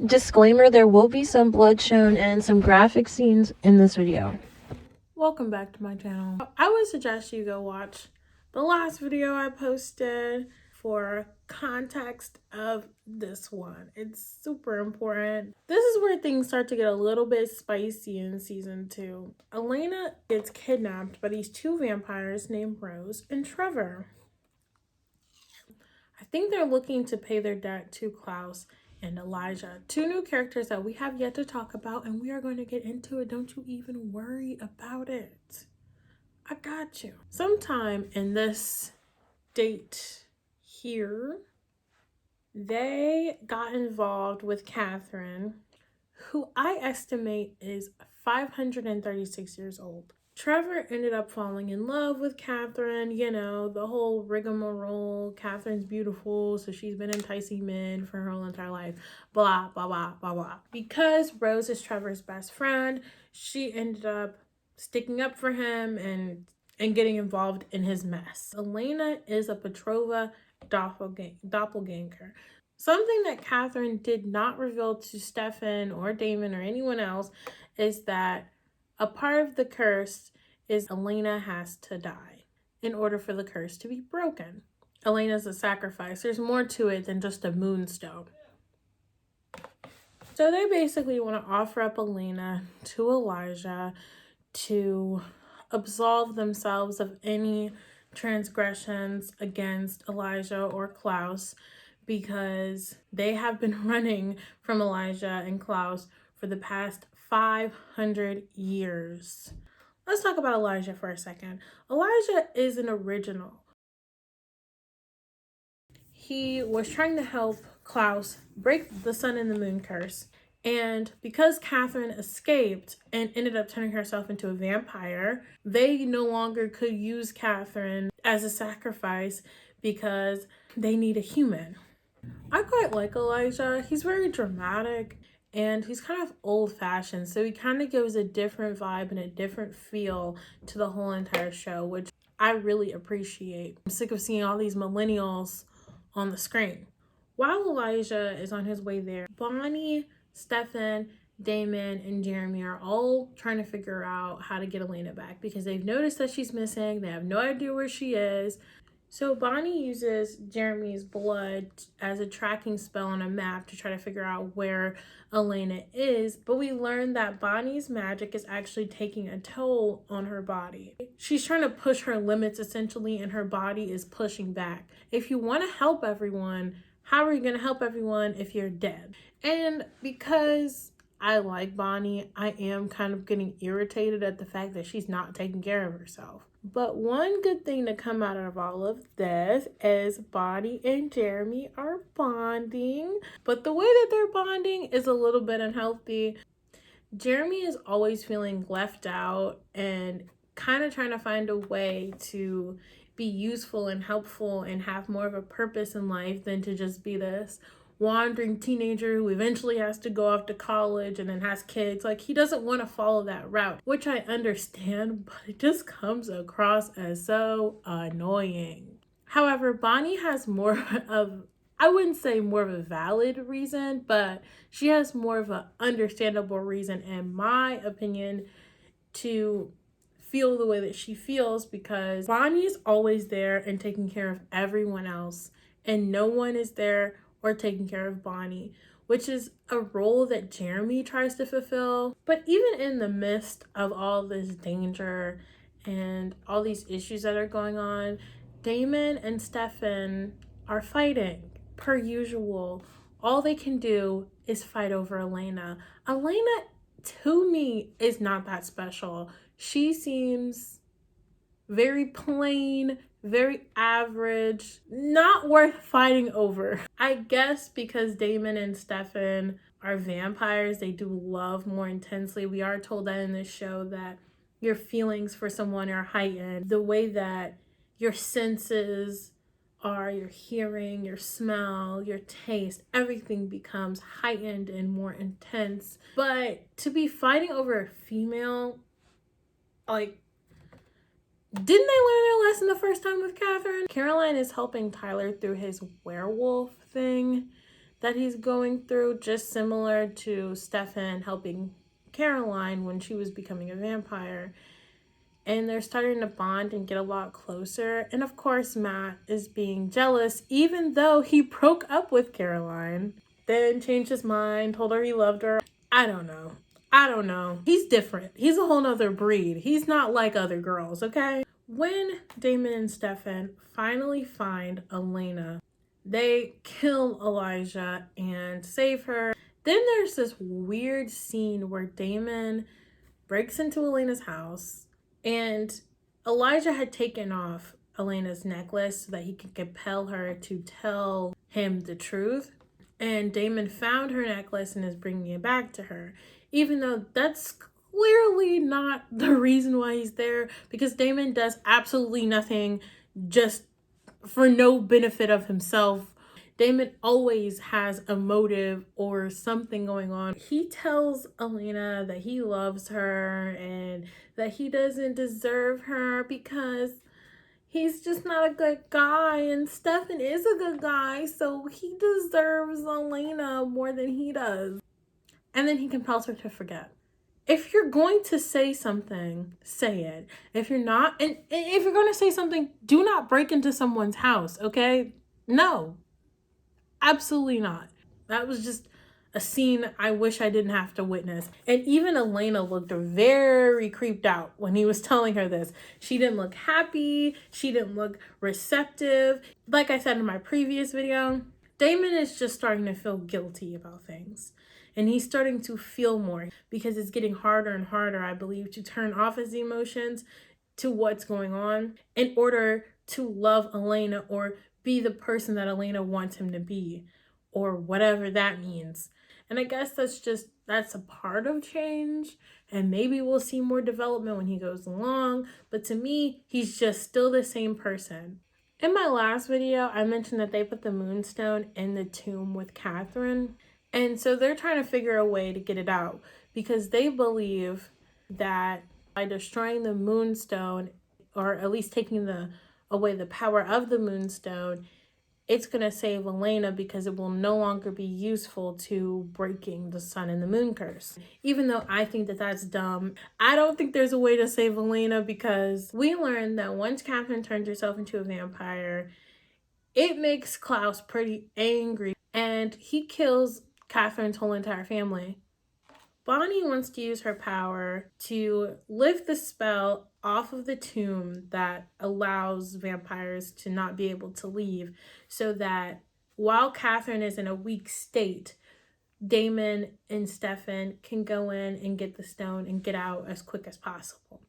Disclaimer, there will be some blood shown and some graphic scenes in this video. Welcome back to my channel. I would suggest you go watch the last video I posted for context of this one. It's super important. This is where things start to get a little bit spicy in season 2. Elena gets kidnapped by these two vampires named Rose and Trevor. I think they're looking to pay their debt to Klaus and Elijah, two new characters that we have yet to talk about, and we are going to get into it. Don't you even worry about it. I got you. Sometime in this date here, they got involved with Catherine, who I estimate is 536 years old. Trevor ended up falling in love with Catherine, you know, the whole rigmarole. Catherine's beautiful, so she's been enticing men for her whole entire life. Blah, blah, blah, blah, blah. Because Rose is Trevor's best friend, she ended up sticking up for him and getting involved in his mess. Elena is a Petrova doppelganger. Something that Catherine did not reveal to Stefan or Damon or anyone else is that a part of the curse is Elena has to die in order for the curse to be broken. Elena's a sacrifice. There's more to it than just a moonstone. So they basically want to offer up Elena to Elijah to absolve themselves of any transgressions against Elijah or Klaus, because they have been running from Elijah and Klaus for the past 500 years. Let's talk about Elijah for a second. Elijah is an original. He was trying to help Klaus break the sun and the moon curse. And because Catherine escaped and ended up turning herself into a vampire, they no longer could use Catherine as a sacrifice because they need a human. I quite like Elijah. He's very dramatic and he's kind of old-fashioned, so he kind of gives a different vibe and a different feel to the whole entire show, which I really appreciate. I'm sick of seeing all these millennials on the screen. While Elijah is on his way there, Bonnie, Stefan, Damon, and Jeremy are all trying to figure out how to get Elena back because they've noticed that she's missing. They have no idea where she is. So Bonnie uses Jeremy's blood as a tracking spell on a map to try to figure out where Elena is, but we learn that Bonnie's magic is actually taking a toll on her body. She's trying to push her limits essentially, and her body is pushing back. If you want to help everyone, how are you going to help everyone if you're dead? And because I like Bonnie, I am kind of getting irritated at the fact that she's not taking care of herself. But one good thing to come out of all of this is Bonnie and Jeremy are bonding. But the way that they're bonding is a little bit unhealthy. Jeremy is always feeling left out and kind of trying to find a way to be useful and helpful and have more of a purpose in life than to just be this wandering teenager who eventually has to go off to college and then has kids. Like, he doesn't want to follow that route, which I understand, but it just comes across as so annoying. However, Bonnie has more of, I wouldn't say more of a valid reason, but she has more of an understandable reason, in my opinion, to feel the way that she feels, because Bonnie's always there and taking care of everyone else, and no one is there or taking care of Bonnie, which is a role that Jeremy tries to fulfill. But even in the midst of all this danger and all these issues that are going on, Damon and Stefan are fighting per usual. All they can do is fight over Elena. Elena, to me, is not that special. She seems very plain, very average, not worth fighting over. I guess because Damon and Stefan are vampires, they do love more intensely. We are told that in this show that your feelings for someone are heightened. The way that your senses are, your hearing, your smell, your taste, everything becomes heightened and more intense. But to be fighting over a female, like, didn't they learn their lesson the first time with Catherine? Caroline is helping Tyler through his werewolf thing. that he's going through, just similar to Stefan helping Caroline when she was becoming a vampire. And they're starting to bond and get a lot closer. And of course, Matt is being jealous, even though he broke up with Caroline, then changed his mind, told her he loved her. I don't know. I don't know. He's different. He's a whole nother breed. He's not like other girls, okay? When Damon and Stefan finally find Elena, they kill Elijah and save her. Then there's this weird scene where Damon breaks into Elena's house, and Elijah had taken off Elena's necklace so that he could compel her to tell him the truth. And Damon found her necklace and is bringing it back to her, even though that's clearly not the reason why he's there, because Damon does absolutely nothing just for no benefit of himself. Damon always has a motive or something going on. He tells Elena that he loves her and that he doesn't deserve her because he's just not a good guy, and Stefan is a good guy, so he deserves Elena more than he does. And then he compels her to forget. If you're going to say something, say it. If you're not, and if you're going to say something, do not break into someone's house, okay? No, absolutely not. That was just a scene I wish I didn't have to witness. And even Elena looked very creeped out when he was telling her this. She didn't look happy. She didn't look receptive. Like I said in my previous video, Damon is just starting to feel guilty about things. And he's starting to feel more because it's getting harder and harder, I believe, to turn off his emotions to what's going on in order to love Elena or be the person that Elena wants him to be, or whatever that means. And I guess that's a part of change. And maybe we'll see more development when he goes along. But to me, he's just still the same person. In my last video, I mentioned that they put the moonstone in the tomb with Catherine. And so they're trying to figure a way to get it out because they believe that by destroying the moonstone, or at least taking away the power of the moonstone, it's going to save Elena because it will no longer be useful to breaking the sun and the moon curse. Even though I think that that's dumb, I don't think there's a way to save Elena because we learned that once Catherine turns herself into a vampire, it makes Klaus pretty angry and he kills Catherine's whole entire family. Bonnie wants to use her power to lift the spell off of the tomb that allows vampires to not be able to leave, so that while Catherine is in a weak state, Damon and Stefan can go in and get the stone and get out as quick as possible.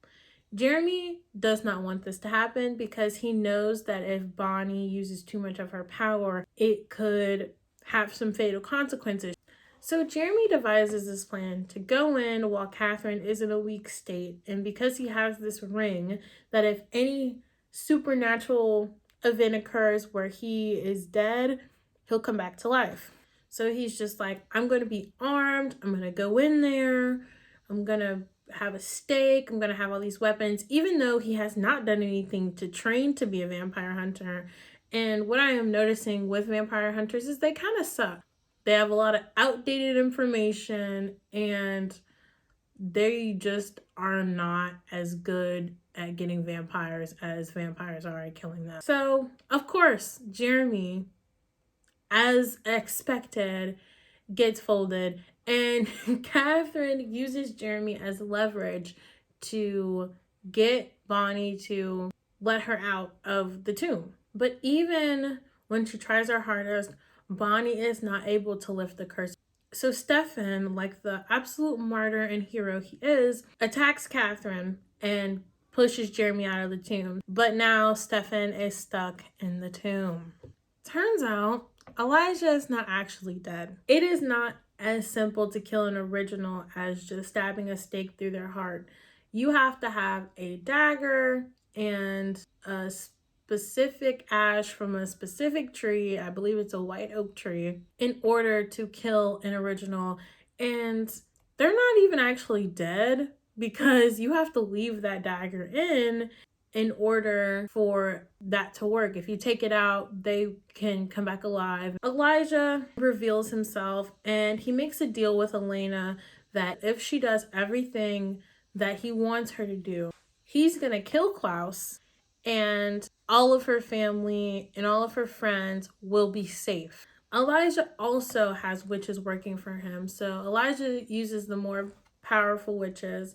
Jeremy does not want this to happen because he knows that if Bonnie uses too much of her power, it could have some fatal consequences. So Jeremy devises this plan to go in while Catherine is in a weak state. And because he has this ring, that if any supernatural event occurs where he is dead, he'll come back to life. So he's just like, I'm going to be armed. I'm going to go in there. I'm going to have a stake. I'm going to have all these weapons, even though he has not done anything to train to be a vampire hunter. And what I am noticing with vampire hunters is they kind of suck. They have a lot of outdated information and they just are not as good at getting vampires as vampires are at killing them. So, of course, Jeremy, as expected, gets folded, and Catherine uses Jeremy as leverage to get Bonnie to let her out of the tomb. But even when she tries her hardest, Bonnie is not able to lift the curse. So Stefan, like the absolute martyr and hero he is, attacks Catherine and pushes Jeremy out of the tomb. But now Stefan is stuck in the tomb. Turns out Elijah is not actually dead. It is not as simple to kill an original as just stabbing a stake through their heart. You have to have a dagger and a specific ash from a specific tree, I believe it's a white oak tree, in order to kill an original. And they're not even actually dead because you have to leave that dagger in in order for that to work. If you take it out, they can come back alive. Elijah reveals himself and he makes a deal with Elena that if she does everything that he wants her to do, he's gonna kill Klaus and all of her family and all of her friends will be safe. Elijah also has witches working for him. So Elijah uses the more powerful witches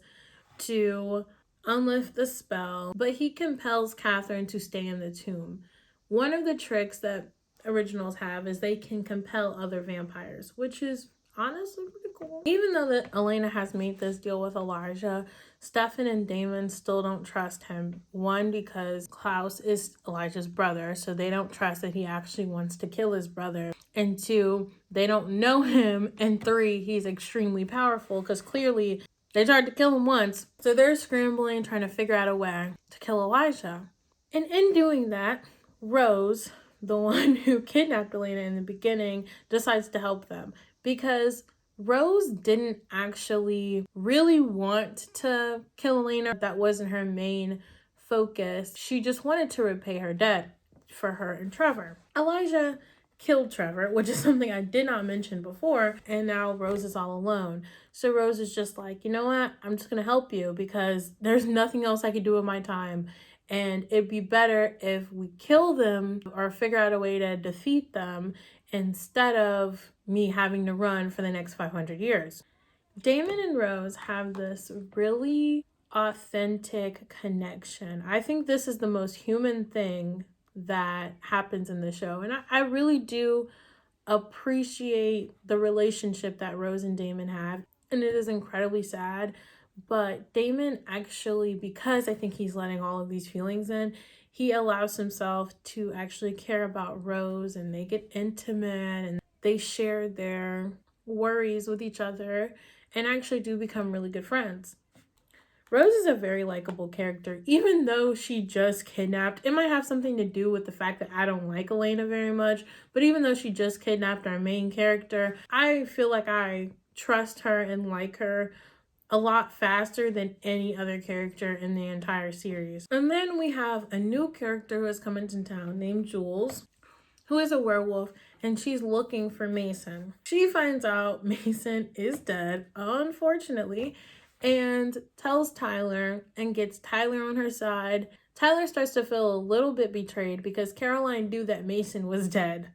to unlift the spell, but he compels Catherine to stay in the tomb. One of the tricks that originals have is they can compel other vampires, which is honestly pretty cool. Even though that Elena has made this deal with Elijah, Stefan and Damon still don't trust him. One, because Klaus is Elijah's brother, so they don't trust that he actually wants to kill his brother. And two, they don't know him. And three, he's extremely powerful because clearly they tried to kill him once. So they're scrambling, trying to figure out a way to kill Elijah. And in doing that, Rose, the one who kidnapped Elena in the beginning, decides to help them because Rose didn't actually really want to kill Elena. That wasn't her main focus. She just wanted to repay her debt for her and Trevor. Elijah killed Trevor, which is something I did not mention before, and now Rose is all alone. So Rose is just like, you know what? I'm just gonna help you because there's nothing else I could do with my time. And it'd be better if we kill them or figure out a way to defeat them instead of me having to run for the next 500 years. Damon and Rose have this really authentic connection. I think this is the most human thing that happens in the show. And I really do appreciate the relationship that Rose and Damon have. And it is incredibly sad. But Damon actually, because I think he's letting all of these feelings in, he allows himself to actually care about Rose and they get intimate and they share their worries with each other and actually do become really good friends. Rose is a very likable character, even though she just kidnapped. It might have something to do with the fact that I don't like Elena very much, but even though she just kidnapped our main character, I feel like I trust her and like her a lot faster than any other character in the entire series. And then we have a new character who has come into town named Jules, who is a werewolf, and she's looking for Mason. She finds out Mason is dead, unfortunately, and tells Tyler and gets Tyler on her side. Tyler starts to feel a little bit betrayed because Caroline knew that Mason was dead.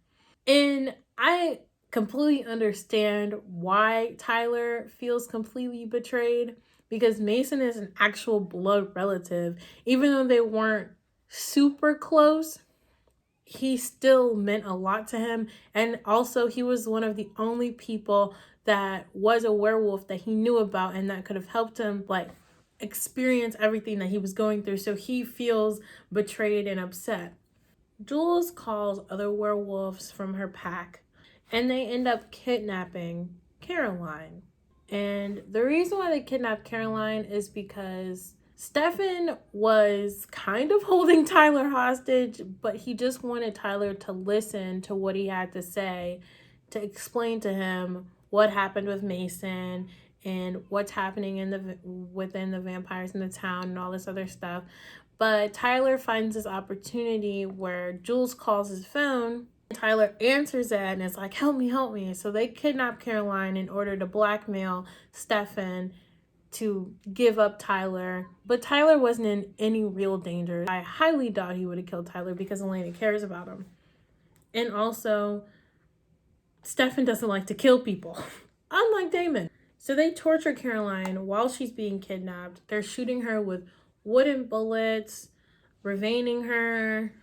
And I completely understand why Tyler feels completely betrayed because Mason is an actual blood relative. Even though they weren't super close, he still meant a lot to him. And also, he was one of the only people that was a werewolf that he knew about and that could have helped him, like, experience everything that he was going through. So he feels betrayed and upset. Jules calls other werewolves from her pack and they end up kidnapping Caroline. And the reason why they kidnapped Caroline is because Stefan was kind of holding Tyler hostage, but he just wanted Tyler to listen to what he had to say, to explain to him what happened with Mason and what's happening in the within the vampires in the town and all this other stuff. But Tyler finds this opportunity where Jules calls his phone. Tyler answers it and is like, help me, help me. So they kidnap Caroline in order to blackmail Stefan to give up Tyler. But Tyler wasn't in any real danger. I highly doubt he would have killed Tyler because Elena cares about him. And also, Stefan doesn't like to kill people, unlike Damon. So they torture Caroline while she's being kidnapped. They're shooting her with wooden bullets, ravaining her,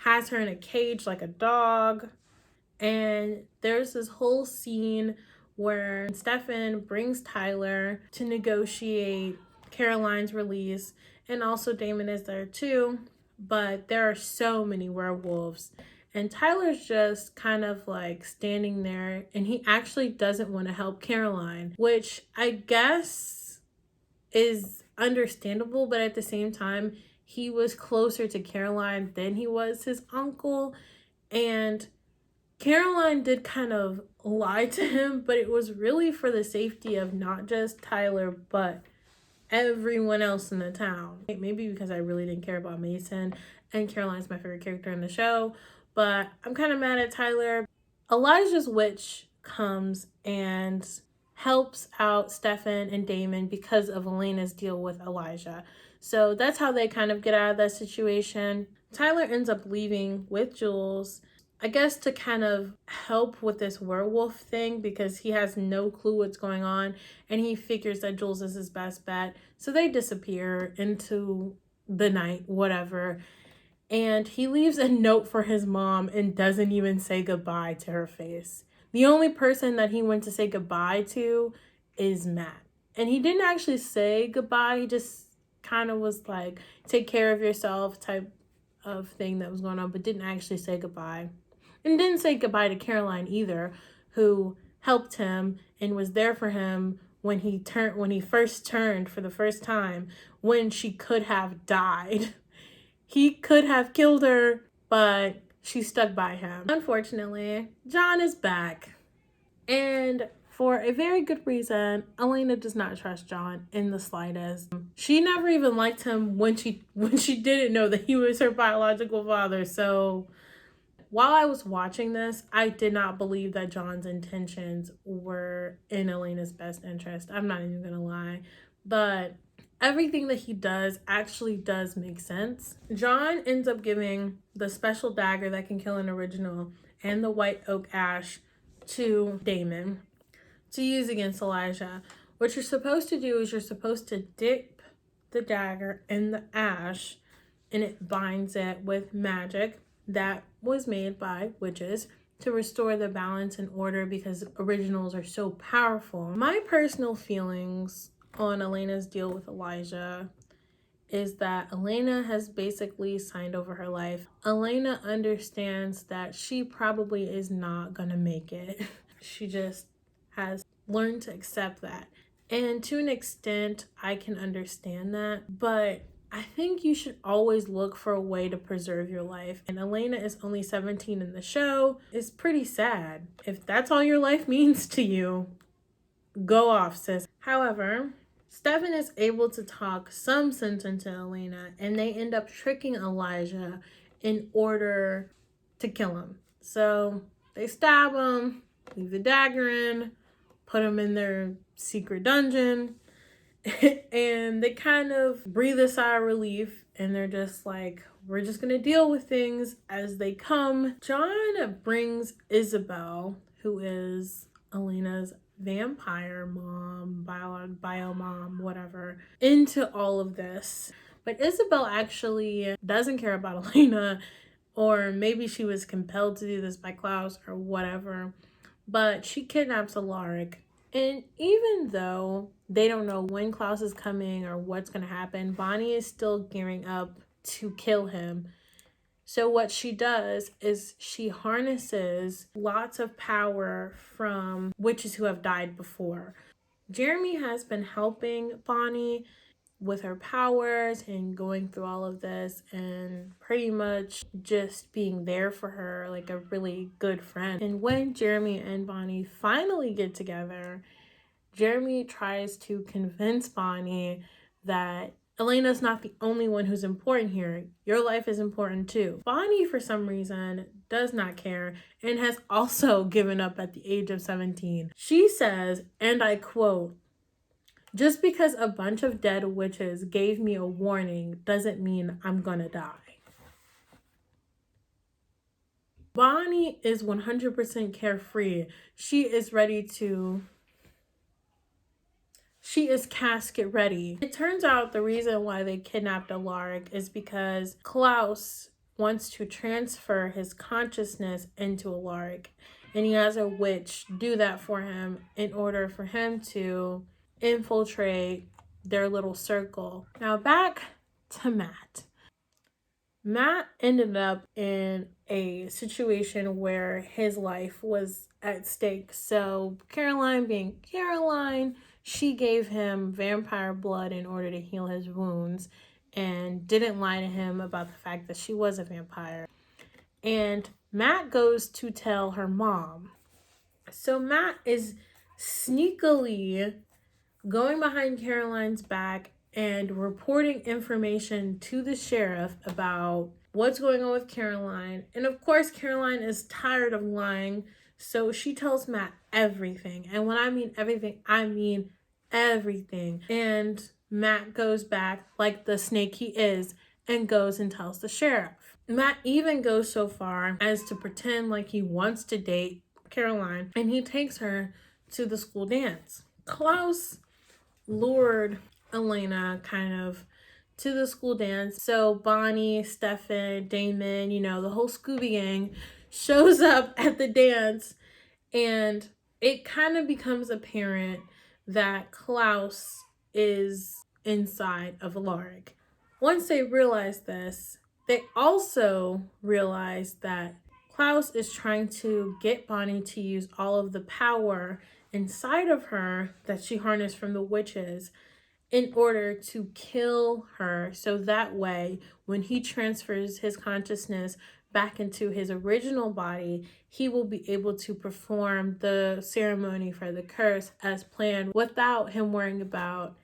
has her in a cage like a dog. And there's this whole scene where Stefan brings Tyler to negotiate Caroline's release, and also Damon is there too. But there are so many werewolves, and Tyler's just kind of like standing there, and he actually doesn't want to help Caroline, which I guess is understandable, but at the same time, he was closer to Caroline than he was his uncle, and Caroline did kind of lie to him, but it was really for the safety of not just Tyler, but everyone else in the town. Maybe because I really didn't care about Mason, and Caroline's my favorite character in the show, but I'm kind of mad at Tyler. Elijah's witch comes and helps out Stefan and Damon because of Elena's deal with Elijah. So that's how they kind of get out of that situation. Tyler ends up leaving with Jules, I guess to kind of help with this werewolf thing because he has no clue what's going on and he figures that Jules is his best bet. So they disappear into the night, whatever. And he leaves a note for his mom and doesn't even say goodbye to her face. The only person that he went to say goodbye to is Matt. And he didn't actually say goodbye. He just kind of was like, take care of yourself type of thing that was going on, but didn't actually say goodbye. And didn't say goodbye to Caroline either, who helped him and was there for him when he first turned for the first time, when she could have died. He could have killed her, but she stuck by him. Unfortunately, John is back. And for a very good reason, Elena does not trust John in the slightest. She never even liked him when she didn't know that he was her biological father. So while I was watching this, I did not believe that John's intentions were in Elena's best interest. I'm not even gonna lie. But everything that he does actually does make sense. John ends up giving the special dagger that can kill an original and the white oak ash to Damon to use against Elijah. What you're supposed to do is you're supposed to dip the dagger in the ash and it binds it with magic that was made by witches to restore the balance and order because originals are so powerful. My personal feelings on Elena's deal with Elijah is that Elena has basically signed over her life. Elena understands that she probably is not gonna make it. She just has learned to accept that. And to an extent, I can understand that, but I think you should always look for a way to preserve your life. And Elena is only 17 in the show. It's pretty sad. If that's all your life means to you, go off, sis. However, Stefan is able to talk some sense into Elena, and they end up tricking Elijah in order to kill him. So they stab him, leave the dagger in, put him in their secret dungeon, and they kind of breathe a sigh of relief and they're just like, we're just gonna deal with things as they come. John brings Isabel, who is Elena's vampire mom, bio mom, whatever, into all of this. But Isabel actually doesn't care about Elena, or maybe she was compelled to do this by Klaus or whatever, but she kidnaps Alaric. And even though they don't know when Klaus is coming or what's going to happen, Bonnie is still gearing up to kill him. So what she does is she harnesses lots of power from witches who have died before. Jeremy has been helping Bonnie with her powers and going through all of this and pretty much just being there for her like a really good friend. And when Jeremy and Bonnie finally get together, Jeremy tries to convince Bonnie that Elena's not the only one who's important here. Your life is important too. Bonnie, for some reason, does not care and has also given up at the age of 17. She says, and I quote, "Just because a bunch of dead witches gave me a warning doesn't mean I'm gonna die." Bonnie is 100% carefree. She is casket ready. It turns out the reason why they kidnapped Alaric is because Klaus wants to transfer his consciousness into Alaric, and he has a witch do that for him in order for him to infiltrate their little circle. Now back to Matt. Matt ended up in a situation where his life was at stake. So Caroline, being Caroline, she gave him vampire blood in order to heal his wounds and didn't lie to him about the fact that she was a vampire. And Matt goes to tell her mom. So Matt is sneakily going behind Caroline's back and reporting information to the sheriff about what's going on with Caroline. And of course, Caroline is tired of lying, so she tells Matt everything. And when I mean everything, I mean everything. And Matt goes back like the snake he is and goes and tells the sheriff. Matt even goes so far as to pretend like he wants to date Caroline, and he takes her to the school dance. Klaus lured Elena kind of to the school dance. So Bonnie, Stefan, Damon, the whole Scooby gang shows up at the dance, and it kind of becomes apparent that Klaus is inside of Alaric. Once they realize this, they also realize that Klaus is trying to get Bonnie to use all of the power inside of her that she harnessed from the witches in order to kill her, so that way when he transfers his consciousness back into his original body, he will be able to perform the ceremony for the curse as planned without him worrying about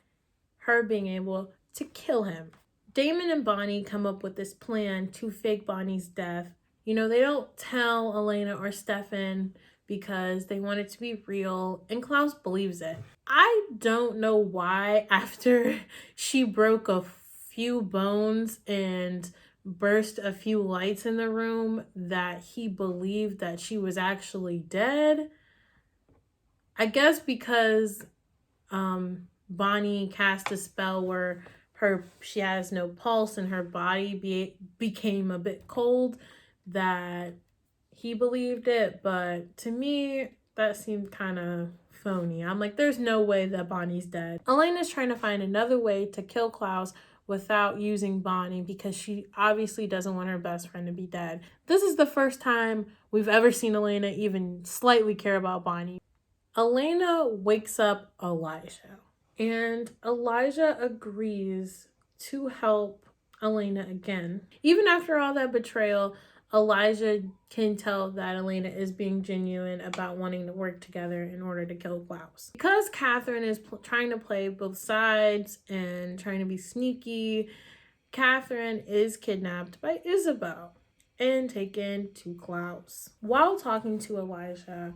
her being able to kill him. Damon and Bonnie come up with this plan to fake Bonnie's death. They don't tell Elena or Stefan because they want it to be real, and Klaus believes it. I don't know why, after she broke a few bones and burst a few lights in the room, that he believed that she was actually dead. I guess because Bonnie cast a spell where she has no pulse and her body became a bit cold, that he believed it. But to me, that seemed kind of phony. I'm like, there's no way that Bonnie's dead. Elena's trying to find another way to kill Klaus without using Bonnie because she obviously doesn't want her best friend to be dead. This is the first time we've ever seen Elena even slightly care about Bonnie. Elena wakes up Elijah, and Elijah agrees to help Elena again. Even after all that betrayal, Elijah can tell that Elena is being genuine about wanting to work together in order to kill Klaus. Because Catherine is trying to play both sides and trying to be sneaky, Catherine is kidnapped by Isabel and taken to Klaus. While talking to Elijah,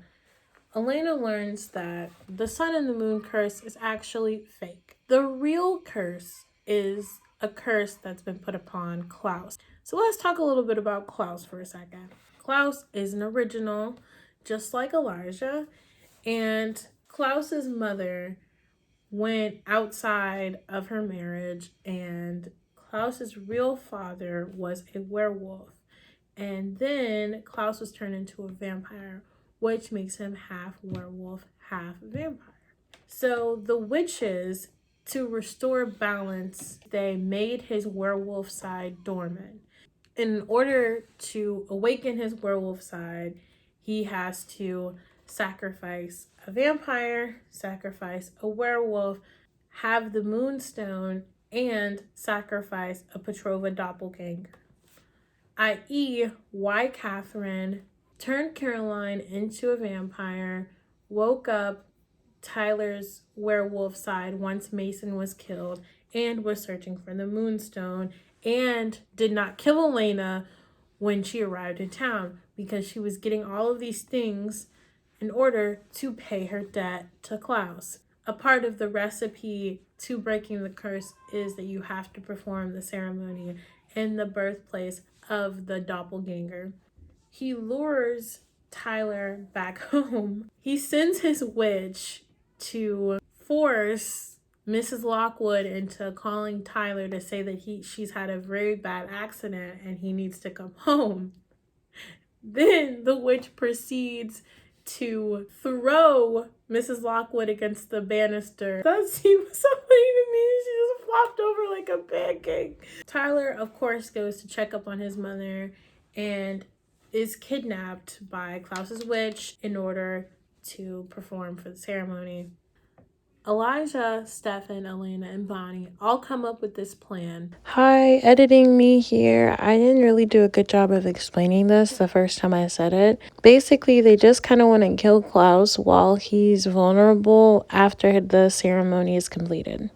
Elena learns that the sun and the moon curse is actually fake. The real curse is a curse that's been put upon Klaus. So let's talk a little bit about Klaus for a second. Klaus is an original, just like Elijah, and Klaus's mother went outside of her marriage, and Klaus's real father was a werewolf. And then Klaus was turned into a vampire, which makes him half werewolf, half vampire. So the witches, to restore balance, they made his werewolf side dormant. In order to awaken his werewolf side, he has to sacrifice a vampire, sacrifice a werewolf, have the moonstone, and sacrifice a Petrova doppelganger. I.e., why Catherine turned Caroline into a vampire, woke up Tyler's werewolf side once Mason was killed, and was searching for the moonstone, and did not kill Elena when she arrived in town because she was getting all of these things in order to pay her debt to Klaus. A part of the recipe to breaking the curse is that you have to perform the ceremony in the birthplace of the doppelganger. He lures Tyler back home. He sends his witch to force Mrs. Lockwood into calling Tyler to say that she's had a very bad accident and he needs to come home. Then the witch proceeds to throw Mrs. Lockwood against the banister. That seems so funny to me. She just flopped over like a pancake. Tyler, of course, goes to check up on his mother and is kidnapped by Klaus's witch in order to perform for the ceremony. Elijah, Stefan, Elena, and Bonnie all come up with this plan. Hi, editing me here. I didn't really do a good job of explaining this the first time I said it. Basically, they just kind of want to kill Klaus while he's vulnerable after the ceremony is completed.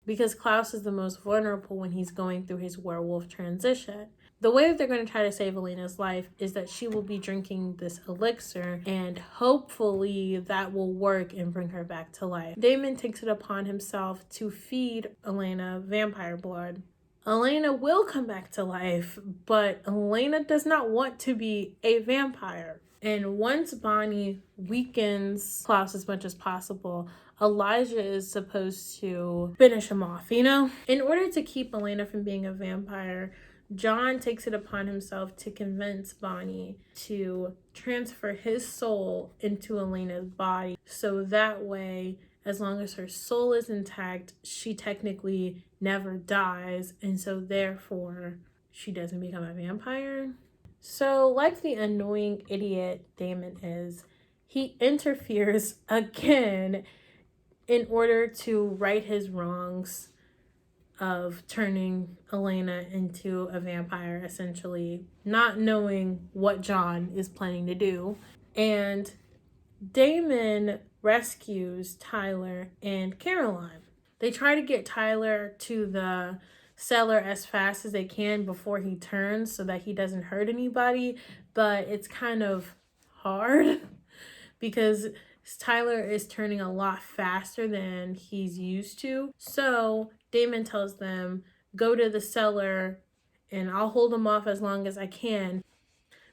because Klaus is the most vulnerable when he's going through his werewolf transition. The way that they're going to try to save Elena's life is that she will be drinking this elixir, and hopefully that will work and bring her back to life. Damon takes it upon himself to feed Elena vampire blood. Elena will come back to life, but Elena does not want to be a vampire. And once Bonnie weakens Klaus as much as possible, Elijah is supposed to finish him off, you know? In order to keep Elena from being a vampire, John takes it upon himself to convince Bonnie to transfer his soul into Elena's body. So that way, as long as her soul is intact, she technically never dies. And so therefore, she doesn't become a vampire. So, like the annoying idiot Damon is, he interferes again in order to right his wrongs of turning Elena into a vampire, essentially, not knowing what John is planning to do. And Damon rescues Tyler and Caroline. They try to get Tyler to the cellar as fast as they can before he turns so that he doesn't hurt anybody, but it's kind of hard because Tyler is turning a lot faster than he's used to. So Damon tells them, go to the cellar and I'll hold them off as long as I can.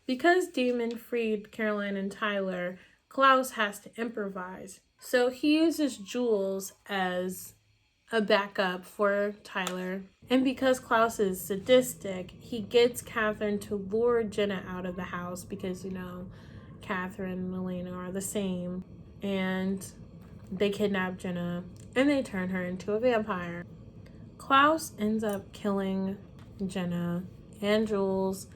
Because Damon freed Caroline and Tyler, Klaus has to improvise. So he uses Jules as a backup for Tyler. And because Klaus is sadistic, he gets Catherine to lure Jenna out of the house because, you know, Catherine and Elena are the same. And they kidnap Jenna and they turn her into a vampire. Klaus ends up killing Jenna and Jules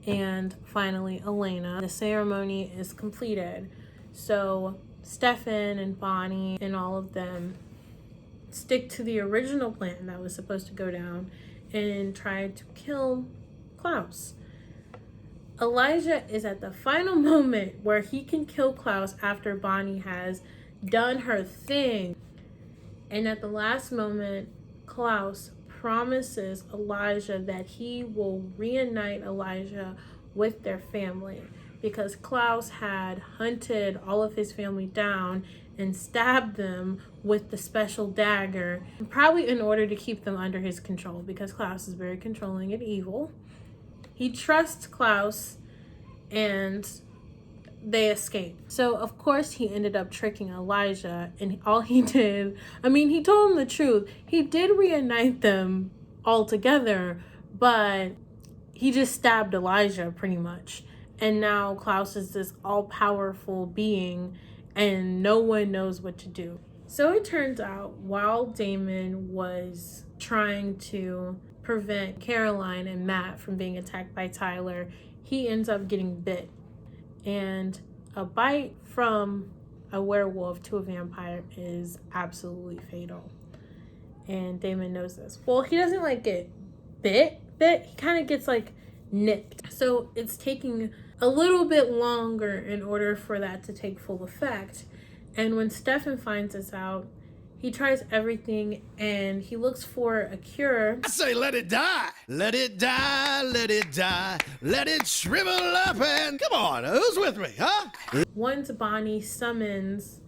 and finally Elena. The ceremony is completed. So Stefan and Bonnie and all of them stick to the original plan that was supposed to go down and try to kill Klaus. Elijah is at the final moment where he can kill Klaus after Bonnie has done her thing. And at the last moment, Klaus promises Elijah that he will reunite Elijah with their family because Klaus had hunted all of his family down and stabbed them with the special dagger, probably in order to keep them under his control because Klaus is very controlling and evil. He trusts Klaus and they escaped. So, of course, he ended up tricking Elijah, and all he did, I mean, he told him the truth. He did reunite them all together, but he just stabbed Elijah pretty much. And now Klaus is this all-powerful being, and no one knows what to do. So it turns out while Damon was trying to prevent Caroline and Matt from being attacked by Tyler, he ends up getting bit. And a bite from a werewolf to a vampire is absolutely fatal. And Damon knows this. Well, he doesn't like get bit. He kind of gets like nipped. So it's taking a little bit longer in order for that to take full effect. And when Stefan finds this out, he tries everything and he looks for a cure. I say let it die. Let it die, let it die. Let it shrivel up and come on, who's with me, huh? Once Bonnie summons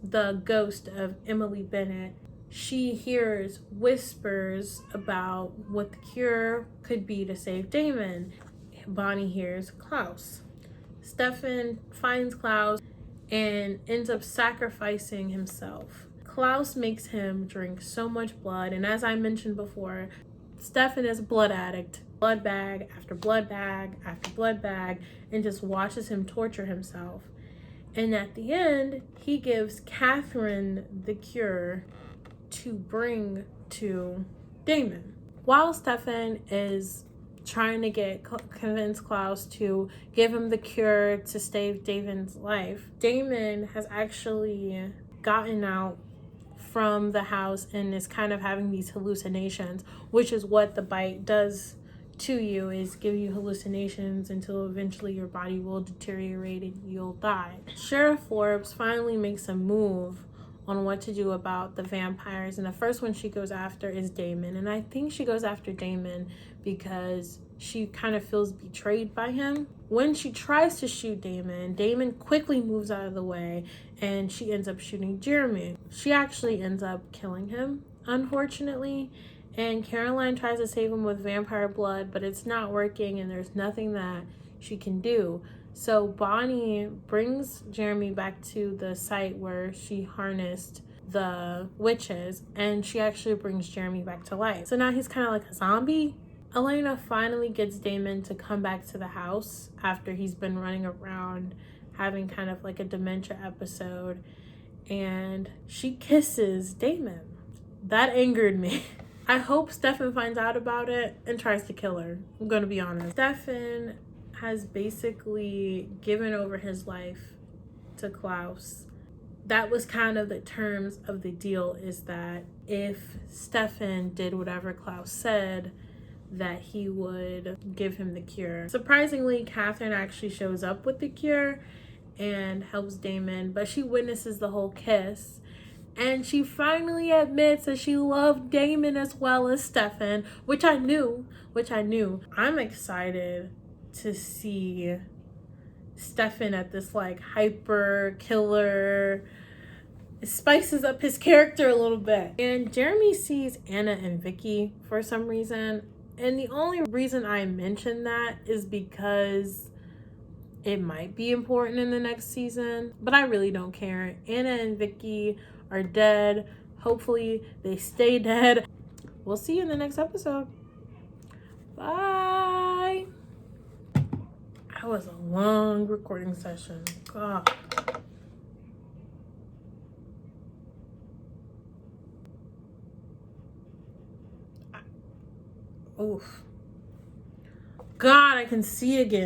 the ghost of Emily Bennett, she hears whispers about what the cure could be to save Damon. Bonnie hears Klaus. Stefan finds Klaus and ends up sacrificing himself. Klaus makes him drink so much blood, and as I mentioned before, Stefan is a blood addict. Blood bag after blood bag after blood bag, and just watches him torture himself. And at the end, he gives Catherine the cure to bring to Damon. While Stefan is trying to convince Klaus to give him the cure to save Damon's life, Damon has actually gotten out from the house and is kind of having these hallucinations, which is what the bite does to you, is give you hallucinations until eventually your body will deteriorate and you'll die. Sheriff Forbes finally makes a move on what to do about the vampires. And the first one she goes after is Damon. And I think she goes after Damon because she kind of feels betrayed by him. When she tries to shoot Damon, Damon quickly moves out of the way and she ends up shooting Jeremy. She actually ends up killing him, unfortunately. And Caroline tries to save him with vampire blood, but it's not working and there's nothing that she can do. So Bonnie brings Jeremy back to the site where she harnessed the witches, and she actually brings Jeremy back to life. So now he's kind of like a zombie. Elena finally gets Damon to come back to the house after he's been running around having kind of like a dementia episode, and she kisses Damon. That angered me. I hope Stefan finds out about it and tries to kill her. I'm gonna be honest. Stefan has basically given over his life to Klaus. That was kind of the terms of the deal, is that if Stefan did whatever Klaus said, that he would give him the cure. Surprisingly, Catherine actually shows up with the cure and helps Damon, but she witnesses the whole kiss. And she finally admits that she loved Damon as well as Stefan, which I knew. I'm excited to see Stefan at this like hyper killer. It spices up his character a little bit. And Jeremy sees Anna and Vicky for some reason. And the only reason I mention that is because it might be important in the next season, but I really don't care. Anna and Vicky are dead. Hopefully they stay dead. We'll see you in the next episode. Bye. That was a long recording session. God. Oof. God, I can see again.